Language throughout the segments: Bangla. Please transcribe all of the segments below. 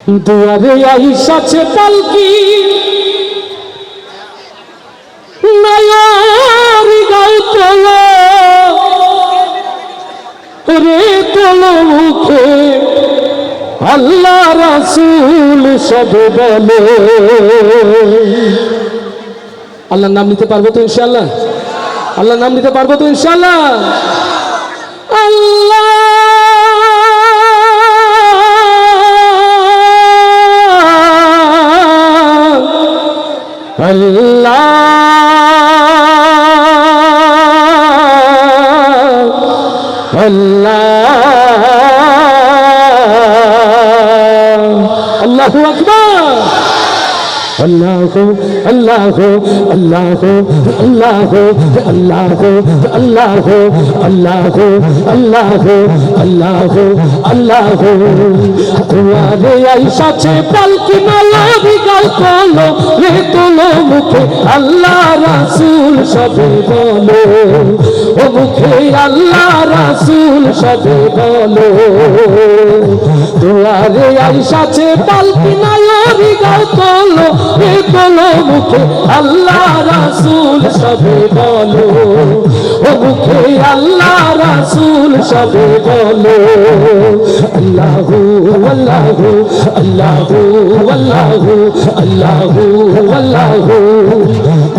দুয়ারে আইসাছে পালকি নায়ার গাও তোলো রে তোলো মুখে আল্লাহ রাসূল সব বলে। আল্লাহর নাম নিতে পারবো তো ইনশাআল্লাহ? আল্লাহর নাম নিতে পারবো তো ইনশাআল্লাহ? আল্লাহ আল্লাহ আল্লাহ আল্লাহু আকবার। अल्लाह अल्लाह अल्लाह अल्लाह अल्लाह अल्लाह अल्लाह अल्लाह अल्लाह अल्लाह तुम्हारे ऐसा छे पालकी मालावी गाओ তোলো রে তোলো মুখে আল্লাহ রাসূল সবে বলো ও মুখে আল্লাহ রাসূল সবে বলো। তোমারে ऐसा छे पालकी मालावी गाओ তোলো রে তোলো মুখে আল্লাহ রাসূল সবে বলো ও মুখে আল্লাহ রাসূল সবে বলো। আল্লাহু আল্লাহু আল্লাহু আল্লাহু আল্লাহু আল্লাহু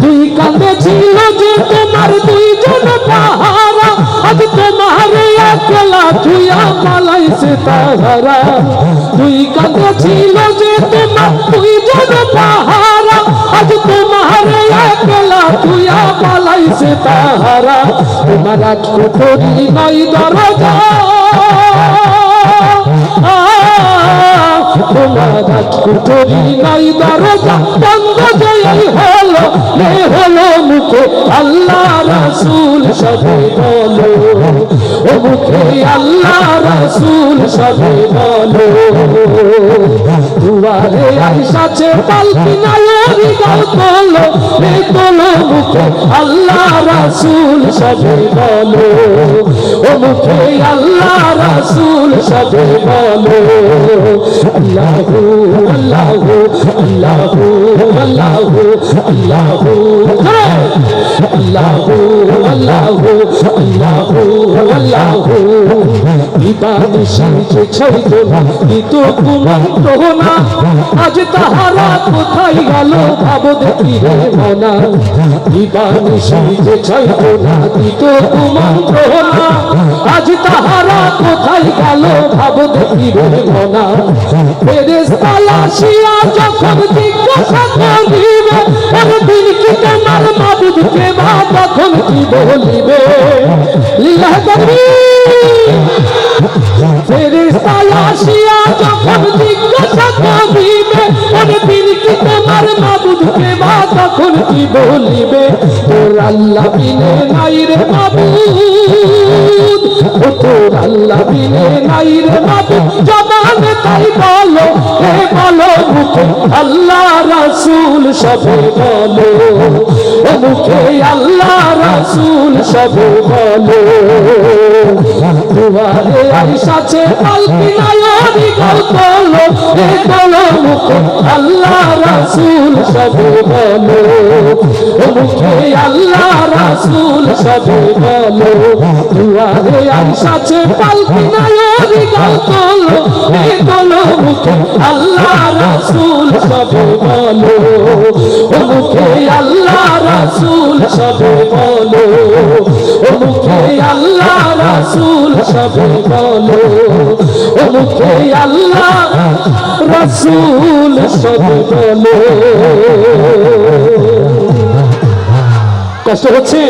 দুই কাঁধে ছিল যে তোমার দুইজন পাহারা আজ তোমার একলা ছুঁয়া পালাইছে তাহারা। দুই কাঁধে ছিল যে তোমার দুইজন পাহারা আজ তোমার একলা ছুঁয়া পালাইছে তাহারা। তোমার আজ কোঠরি নাই দরজা তোমার আজ কোঠরি নাই দরজা বন্ধ জয়ই হলো রে হলো মুখে আল্লাহ রাসূল সবে বলো ও মুখে আল্লাহ রাসূল সবে বলো। দুয়ারে আইসাছে পালকি নায়ারি গাও তোলো রে তোলো মুখে আল্লাহ রাসূল সবে বলো ও মুখে আল্লাহ রাসূল সবে বলো। আল্লাহু আল্লাহু আল্লাহু আল্লাহু আল্লাহু আল্লাহু আল্লাহু আল্লাহু আল্লাহু ইবাদ শিখে ছইতো না তো কুমন্ত্র না আজ তাহারা কোথায় গেল ভাবো দেখি রে মনা। ইবাদ শিখে ছইতো না তো কুমন্ত্র না আজ তাহারা কোথায় গেল ভাবো দেখি রে মনা। ফেরেশতা আসিয়া যখন জিজ্ঞাসা করিবে একদিন কি তোমার মাবুদকে মা তখন কি বলিবে। লিল্লাহ তাকবীর। ফেরেশতা আসিয়া যখন জিজ্ঞাসা করিবে একদিন কি তোমার মাবুদকে মা তখন কি বলিবে। তোর আল্লাহ বিনে নাই রে মাবুদ ও তোর আল্লাহ বিনে নাই রে মাবুদ জবানে তাই বলো হে বলো মুখে আল্লাহ রাসূল সবে বলো ও মুখে আল্লাহ রাসূল সবে বলো। দুয়ারে আইসাছে পালকি নায়ারি গাও তোলো রে তোলো মুখে আল্লাহ রাসূল সবে বলো ও মুখে আল্লাহ রাসূল সবে বলো। দুয়ারে আইসাছে পালকি নায়ারি গাও তোলো রে তোলো মুখে আল্লাহ রাসূল সবে বলো ও মুখে আল্লাহ রাসূল সবে বলো ও মুখে আল্লাহ রাসূল সবে বলো ও মুখে আল্লাহ রাসূল সবে বলো। কষ্ট হচ্ছে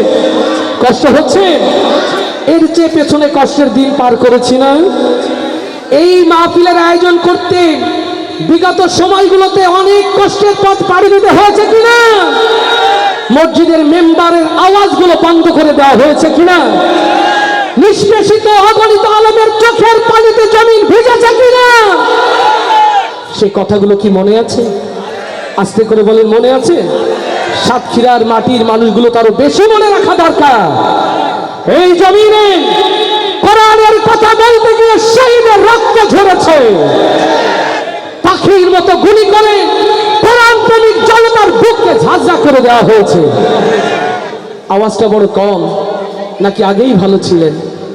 কষ্ট হচ্ছে এর চেয়ে পেছনে কষ্টের দিন পার করেছি না। এই মাহফিলের আয়োজন করতে বিগত সময়গুলোতে অনেক কষ্টের পথ পাড়ি দিতে হয়েছে কিনা? মসজিদের মেম্বারের আওয়াজগুলো বন্ধ করে দেওয়া হয়েছে কিনা? নিষ্পেষিত অগণিত আলেমের চোখের পানিতে জমিন ভিজেছে কিনা? সে কথাগুলো কি মনে আছে? আস্তে করে বলেন মনে আছে? সাতক্ষীরার মাটির মানুষগুলো তারও বেশি মনে রাখা দরকার। এই জমিনে কোরআনের কথা বলতে গিয়ে শহীদের রক্ত ঝরেছে, পাখি করে দেওয়া হয়েছে। আওয়াজটা বড় কম নাকি আগেই ভালো ছিলেন?